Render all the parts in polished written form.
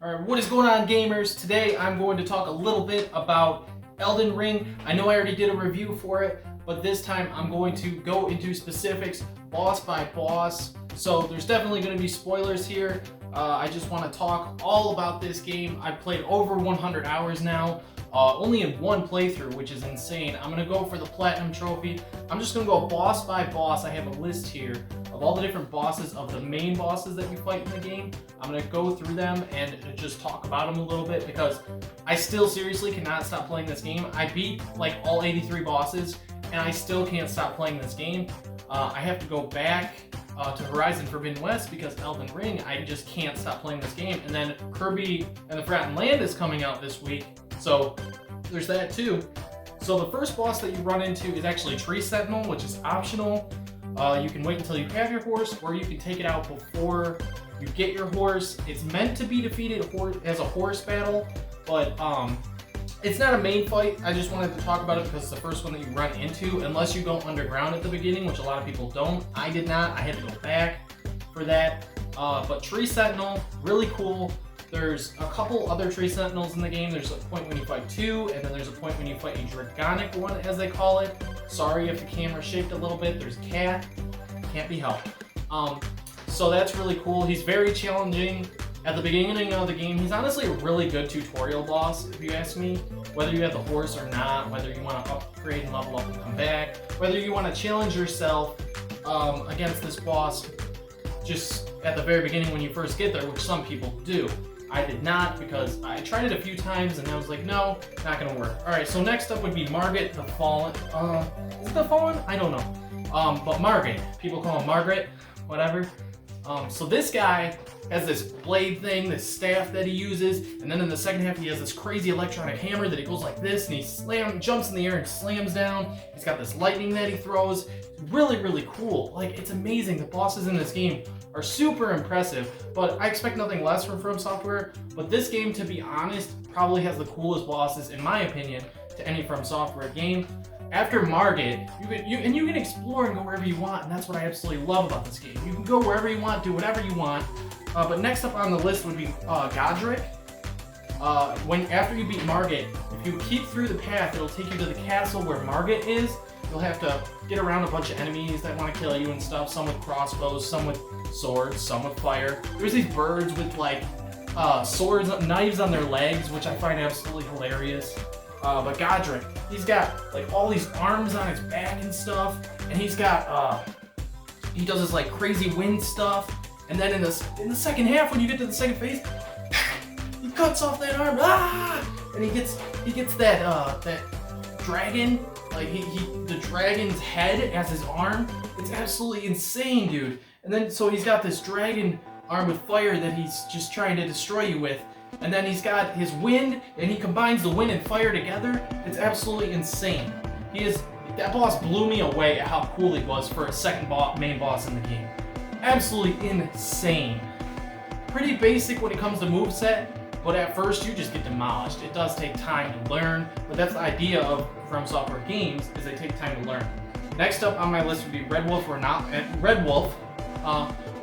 Alright, what is going on, gamers? Today I'm going to talk a little bit about Elden Ring. I know I already did a review for it, but this time I'm going to go into specifics, boss by boss. So there's definitely going to be spoilers here. I just want to talk all about this game. I've played over 100 hours now, only in one playthrough, which is insane. I'm going to go for the Platinum Trophy. I'm just going to go boss by boss. I have a list here of all the different bosses, of the main bosses that you fight in the game. I'm going to go through them and just talk about them a little bit because I still seriously cannot stop playing this game. I beat like all 83 bosses and I still can't stop playing this game. I have to go back to Horizon Forbidden West because Elden Ring, I just can't stop playing this game. And then Kirby and the Forgotten Land is coming out this week, so there's that too. So the first boss that you run into is actually Tree Sentinel, which is optional. You can wait until you have your horse, or you can take it out before you get your horse. It's meant to be defeated as a horse battle, but it's not a main fight. I just wanted to talk about it because it's the first one that you run into, unless you go underground at the beginning, which a lot of people don't. I did not. I had to go back for that. But Tree Sentinel, really cool. There's a couple other Tree Sentinels in the game. There's a point when you fight two, and then there's a point when you fight a Dragonic one, as they call it. Sorry if the camera shaked a little bit. There's Cat. Can't be helped. So that's really cool. He's very challenging at the beginning of the game. He's honestly a really good tutorial boss, if you ask me. Whether you have the horse or not, whether you want to upgrade and level up and come back, whether you want to challenge yourself against this boss just at the very beginning when you first get there, which some people do. I did not, because I tried it a few times and I was like, no, not gonna work. Alright, so next up would be Margaret the Fallen. Is it the Fallen? I don't know. But Margaret. People call him Margaret, whatever. So this guy has this blade thing, this staff that he uses, and then in the second half he has this crazy electronic hammer that he goes like this, and he jumps in the air and slams down. He's got this lightning that he throws. Really, really cool. Like, it's amazing. The bosses in this game are super impressive, but I expect nothing less from Software. But this game, to be honest, probably has the coolest bosses, in my opinion, to any From Software game. After Margaret, you can explore and go wherever you want, and that's what I absolutely love about this game. You can go wherever you want, do whatever you want. But next up on the list would be Godric. After you beat Margaret, if you keep through the path, it'll take you to the castle where Margaret is. You'll have to get around a bunch of enemies that want to kill you and stuff. Some with crossbows, some with swords, some with fire. There's these birds with like swords, knives on their legs, which I find absolutely hilarious. But Godric, he's got like all these arms on his back and stuff, and he's got he does this like crazy wind stuff. And then in the second half, when you get to the second phase, he cuts off that arm, and he gets that dragon, like the dragon's head as his arm. It's absolutely insane, dude. And then so he's got this dragon arm with fire that he's just trying to destroy you with. And then he's got his wind, and he combines the wind and fire together. It's absolutely insane. That boss blew me away at how cool he was for a second main boss in the game. Absolutely insane. Pretty basic when it comes to moveset, but at first you just get demolished. It does take time to learn, but that's the idea of From Software games, is they take time to learn. Next up on my list would be Red Wolf, which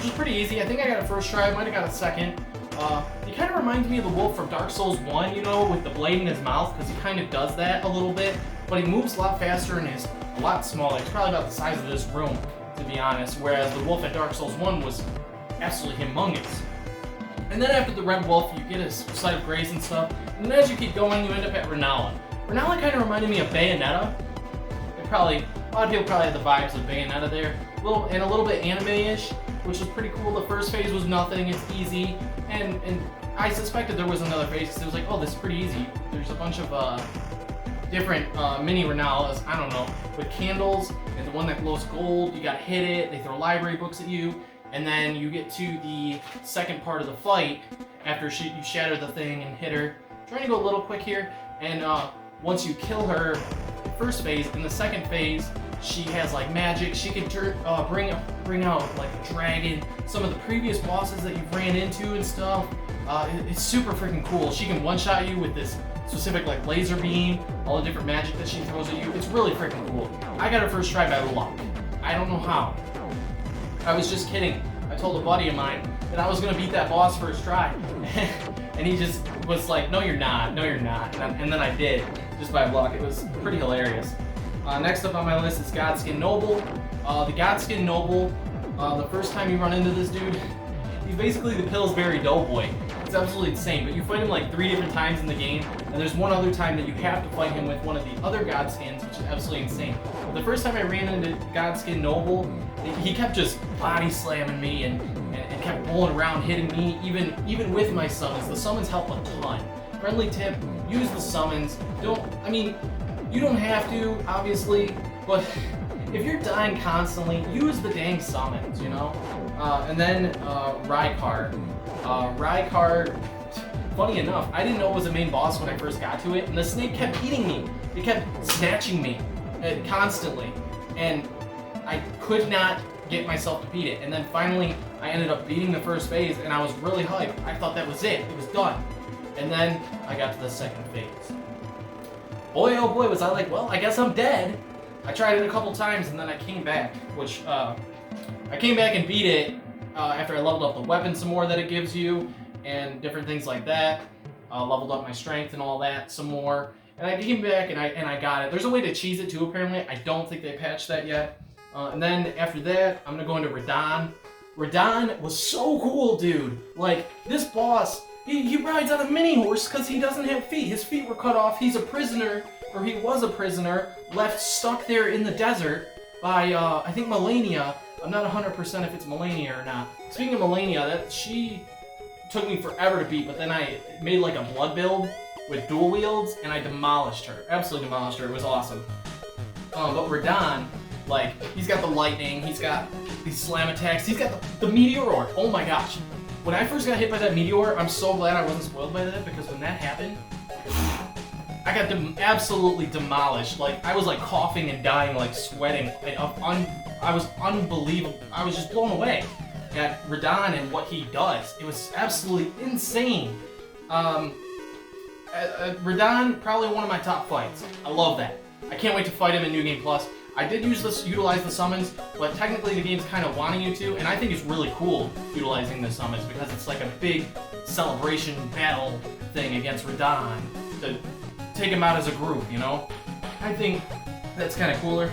is pretty easy. I think I got a first try. I might have got a second. He kind of reminds me of the wolf from Dark Souls 1, you know, with the blade in his mouth, because he kind of does that a little bit, but he moves a lot faster and is a lot smaller. He's probably about the size of this room, to be honest, whereas the wolf at Dark Souls 1 was absolutely humongous. And then after the Red Wolf, you get a sight of grace and stuff, and then as you keep going, you end up at Renault. Renault kind of reminded me of Bayonetta. A lot of people probably had the vibes of Bayonetta there, a little bit anime-ish, which was pretty cool. The first phase was nothing, it's easy, and I suspected there was another phase because it was like, oh, this is pretty easy. There's a bunch of different mini Renaults, I don't know, with candles, and the one that glows gold, you gotta hit it, they throw library books at you, and then you get to the second part of the fight after you shatter the thing and hit her. I'm trying to go a little quick here, and once you kill her, first phase, in the second phase, she has like magic. She can bring out like a dragon, some of the previous bosses that you've ran into and stuff. It's super freaking cool. She can one-shot you with this specific like laser beam, all the different magic that she throws at you. It's really freaking cool. I got her first try by luck. I don't know how. I was just kidding. I told a buddy of mine that I was gonna beat that boss first try. and he just was like, no you're not, no you're not, and then I did, just by luck. It was pretty hilarious. Next up on my list is Godskin Noble. The Godskin Noble, the first time you run into this dude, he's basically the Pillsbury Doughboy. It's absolutely insane, but you fight him like 3 different times in the game, and there's one other time that you have to fight him with one of the other Godskins, which is absolutely insane. But the first time I ran into Godskin Noble, he kept just body slamming me and kept rolling around, hitting me, even with my summons. The summons help a ton. Friendly tip, use the summons. You don't have to, obviously, but if you're dying constantly, use the dang summons, you know? And then Rykard. Rykard, funny enough, I didn't know it was a main boss when I first got to it, and the snake kept eating me. It kept snatching me constantly, and I could not get myself to beat it. And then finally, I ended up beating the first phase, and I was really hyped. I thought that was it. It was done. And then I got to the second phase. Boy, oh boy, was I like, well, I guess I'm dead. I tried it a couple times, and then I came back, which I came back and beat it after I leveled up the weapon some more that it gives you, and different things like that. Leveled up my strength and all that some more. And I came back and I got it. There's a way to cheese it too, apparently. I don't think they patched that yet. And then after that, I'm gonna go into Radon. Radon was so cool, dude. Like, this boss, he rides on a mini horse because he doesn't have feet. His feet were cut off. He's a prisoner, or he was a prisoner, left stuck there in the desert by, I think, Melania. I'm not 100% if it's Melania or not. Speaking of Melania, she took me forever to beat, but then I made like a blood build with dual wields, and I demolished her. Absolutely demolished her. It was awesome. But Radon, like, he's got the lightning, he's got these slam attacks, he's got the meteor. Oh my gosh. When I first got hit by that meteor, I'm so glad I wasn't spoiled by that, because when that happened, I got absolutely demolished. Like, I was like coughing and dying, like sweating. I was unbelievable. I was just blown away at Radon and what he does. It was absolutely insane. Radon, probably one of my top fights. I love that. I can't wait to fight him in New Game Plus. I did utilize the summons, but technically the game's kind of wanting you to, and I think it's really cool utilizing the summons because it's like a big celebration battle thing against Radon to take him out as a group, you know? I think that's kind of cooler.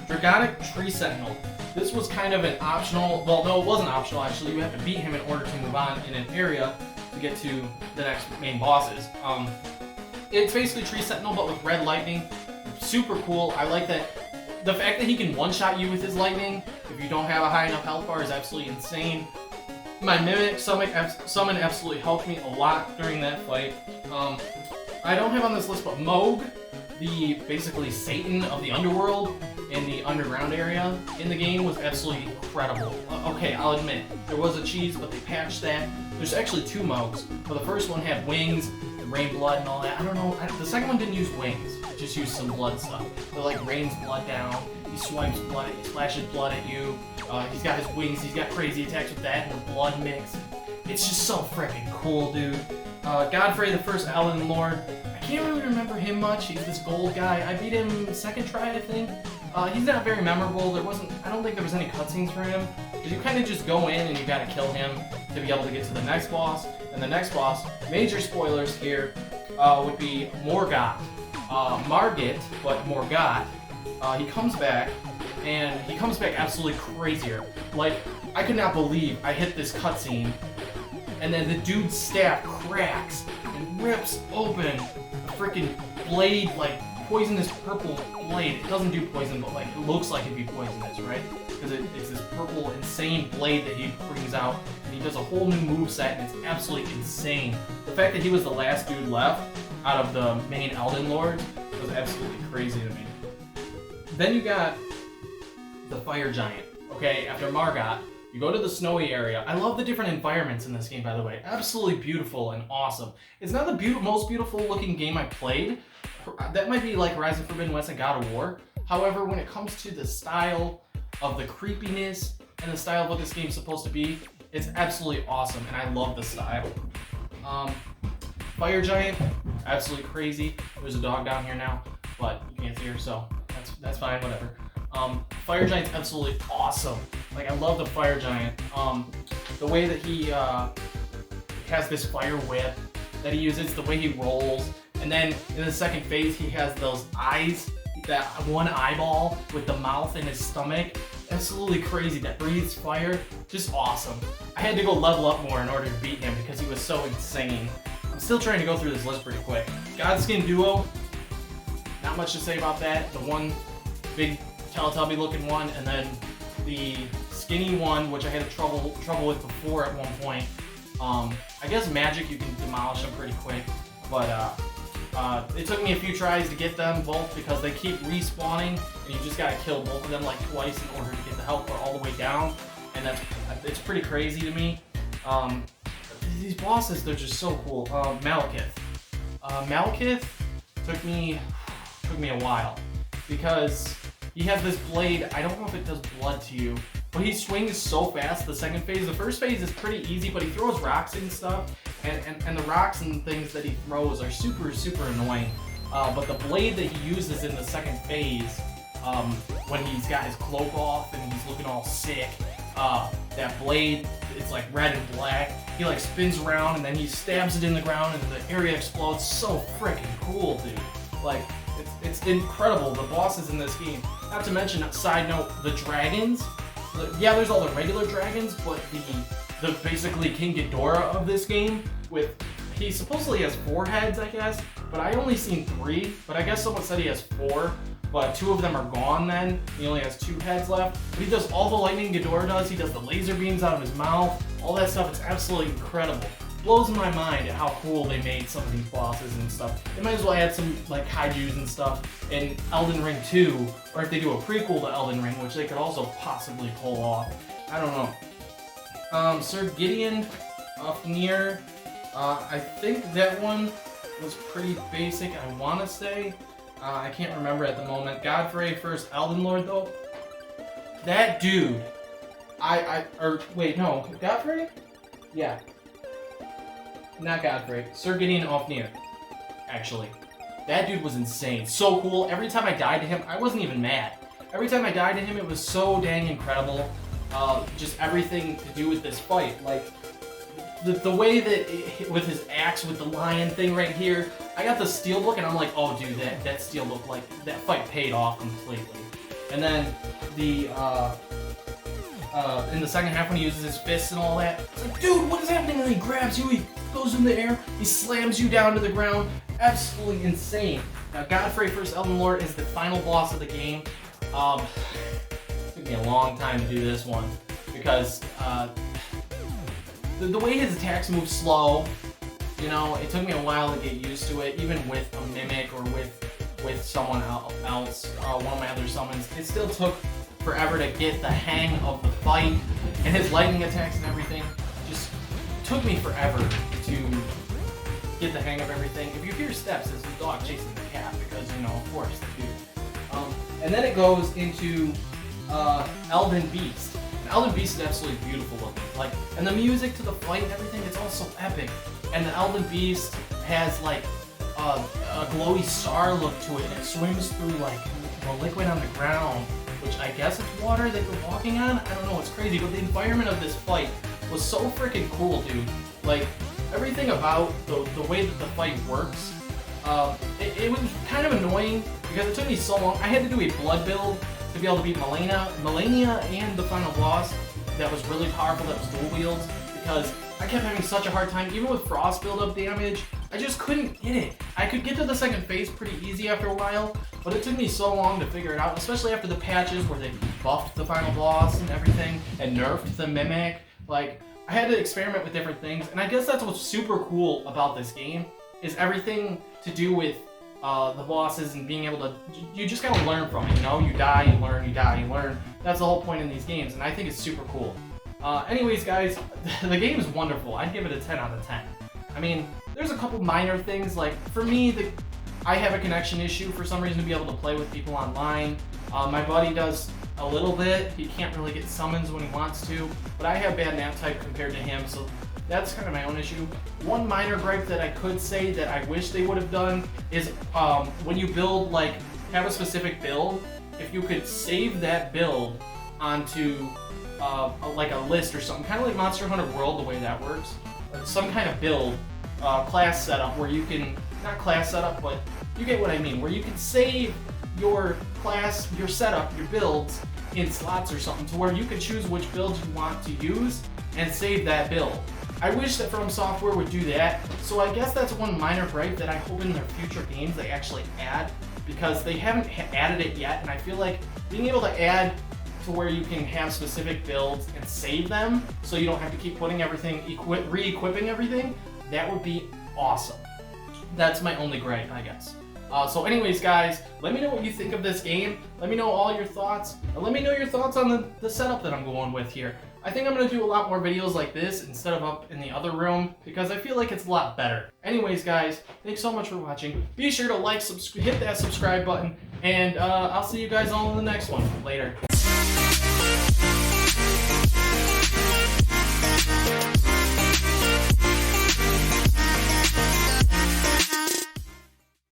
Dragonic Tree Sentinel. This was kind of an optional, well, no, it wasn't optional actually. You have to beat him in order to move on in an area to get to the next main bosses. It's basically Tree Sentinel, but with red lightning. Super cool. I like that. The fact that he can one-shot you with his lightning if you don't have a high enough health bar is absolutely insane. My Mimic summon absolutely helped me a lot during that fight. I don't have on this list, but Morgot, the basically Satan of the underworld in the underground area in the game, was absolutely incredible. Okay, I'll admit, there was a cheese, but they patched that. There's actually 2 Mogs. But the first one had wings, and rain blood and all that. I don't know, the second one didn't use wings. It just used some blood stuff. It like rains blood down, he swipes blood, he splashes blood at you. He's got his wings, he's got crazy attacks with that and the blood mix. It's just so freaking cool, dude. Godfrey, the first Elden Lord. I can't really remember him much. He's this gold guy. I beat him second try, I think. He's not very memorable. I don't think there was any cutscenes for him. Because you kind of just go in and you gotta kill him to be able to get to the next boss. And the next boss, major spoilers here, would be Morgot. Margaret, but Morgot. He comes back, and he comes back absolutely crazier. Like, I could not believe I hit this cutscene, and then the dude's staff cracks and rips open a freaking blade, like poisonous purple blade. It doesn't do poison, but like it looks like it'd be poisonous, right? Because it's this purple, insane blade that he brings out, and he does a whole new moveset, and it's absolutely insane. The fact that he was the last dude left out of the main Elden Lords was absolutely crazy to me. Then you got the Fire Giant. Okay, after Margot, you go to the snowy area. I love the different environments in this game, by the way. Absolutely beautiful and awesome. It's not the most beautiful looking game I've played. That might be like Horizon Forbidden West and God of War. However, when it comes to the style of the creepiness and the style of what this game's supposed to be, it's absolutely awesome, and I love the style. Fire Giant, absolutely crazy. There's a dog down here now, but you can't see her, so that's fine, whatever. Fire Giant's absolutely awesome. Like, I love the Fire Giant. The way that he has this fire whip, that he uses, the way he rolls. And then in the second phase, he has those eyes, that one eyeball with the mouth in his stomach. Absolutely crazy, that breathes fire. Just awesome. I had to go level up more in order to beat him because he was so insane. I'm still trying to go through this list pretty quick. Godskin duo, not much to say about that. The one big Teletubby looking one, and then the skinny one, which I had trouble with before at one point. I guess magic you can demolish them pretty quick, but it took me a few tries to get them both because they keep respawning, and you just gotta kill both of them like twice in order to get the health bar all the way down, and it's pretty crazy to me. These bosses, they're just so cool. Malekith. Malekith took me a while because he has this blade. I don't know if it does blood to you, but he swings so fast. The second phase, the first phase is pretty easy, but he throws rocks and stuff, and the rocks and things that he throws are super annoying. But the blade that he uses in the second phase, when he's got his cloak off and he's looking all sick, that blade, it's like red and black. He like spins around and then he stabs it in the ground and the area explodes. So freaking cool, dude. Like, it's incredible, the bosses in this game. Not to mention, side note, the dragons. Yeah, there's all the regular dragons, but the basically King Ghidorah of this game, he supposedly has 4 heads, I guess, but I only seen 3, but I guess someone said he has 4, but 2 of them are gone then. He only has 2 heads left, but he does all the lightning Ghidorah does. He does the laser beams out of his mouth, all that stuff. It's absolutely incredible. Blows my mind at how cool they made some of these bosses and stuff. They might as well add some like kaijus and stuff in Elden Ring 2, or if they do a prequel to Elden Ring, which they could also possibly pull off. I don't know. Sir Gideon Fafnir, I think that one was pretty basic, I want to say. I can't remember at the moment. Godfrey, first Elden Lord though. That dude, wait, no, Godfrey? Yeah. Not Godfrey, Sir Gideon Fafnir, actually. That dude was insane, so cool. Every time I died to him, I wasn't even mad. Every time I died to him, it was so dang incredible. Just everything to do with this fight. Like, the way that, with his axe, with the lion thing right here, I got the steelbook and I'm like, oh dude, that steelbook, like, that fight paid off completely. And then in the second half when he uses his fists and all that, it's like, dude, what is happening? And then he grabs you, he goes in the air, he slams you down to the ground. Absolutely insane. Now, Godfrey, first Elden Lord, is the final boss of the game. It took me a long time to do this one because the way his attacks move slow, you know, it took me a while to get used to it, even with a mimic or with someone else, one of my other summons. It still took forever to get the hang of the fight, and his lightning attacks and everything just took me forever to get the hang of everything. If you hear steps, it's the dog chasing the cat because, you know, of course, the dude. And then it goes into Elden Beast. And Elden Beast is absolutely beautiful looking. Like, and the music to the fight and everything, it's all so epic. And the Elden Beast has like a glowy star look to it, and it swims through like the liquid on the ground, which I guess it's water that you're walking on. I don't know, it's crazy, but the environment of this fight was so freaking cool, dude. Like, everything about the way that the fight works, it was kind of annoying because it took me so long. I had to do a blood build to be able to beat Melania and the final boss that was really powerful, that was dual wields, because I kept having such a hard time, even with frost build-up damage. I just couldn't get it. I could get to the second phase pretty easy after a while, but it took me so long to figure it out, especially after the patches where they buffed the final boss and everything, and nerfed the Mimic. Like, I had to experiment with different things, and I guess that's what's super cool about this game, is everything to do with the bosses and being able to, you just gotta learn from it, you know? You die, you learn, you die, you learn. That's the whole point in these games, and I think it's super cool. Anyways, guys, the game is wonderful. I'd give it a 10 out of 10. I mean, there's a couple minor things, like, for me, I have a connection issue for some reason to be able to play with people online. My buddy does a little bit. He can't really get summons when he wants to, but I have bad nap type compared to him, so that's kind of my own issue. One minor gripe that I could say that I wish they would have done is when you build, like, have a specific build, if you could save that build onto like a list or something, kind of like Monster Hunter World, the way that works, or some kind of build class setup where you can, not class setup, but you get what I mean, where you can save your class, your setup, your builds in slots or something to where you can choose which builds you want to use and save that build. I wish that From Software would do that, so I guess that's one minor gripe that I hope in their future games they actually add, because they haven't added it yet, and I feel like being able to add to where you can have specific builds and save them so you don't have to keep putting everything, re-equipping everything, that would be awesome. That's my only gripe, I guess. So anyways, guys, let me know what you think of this game. Let me know all your thoughts. And let me know your thoughts on the setup that I'm going with here. I think I'm going to do a lot more videos like this instead of up in the other room because I feel like it's a lot better. Anyways, guys, thanks so much for watching. Be sure to like, hit that subscribe button, and I'll see you guys all in the next one. Later.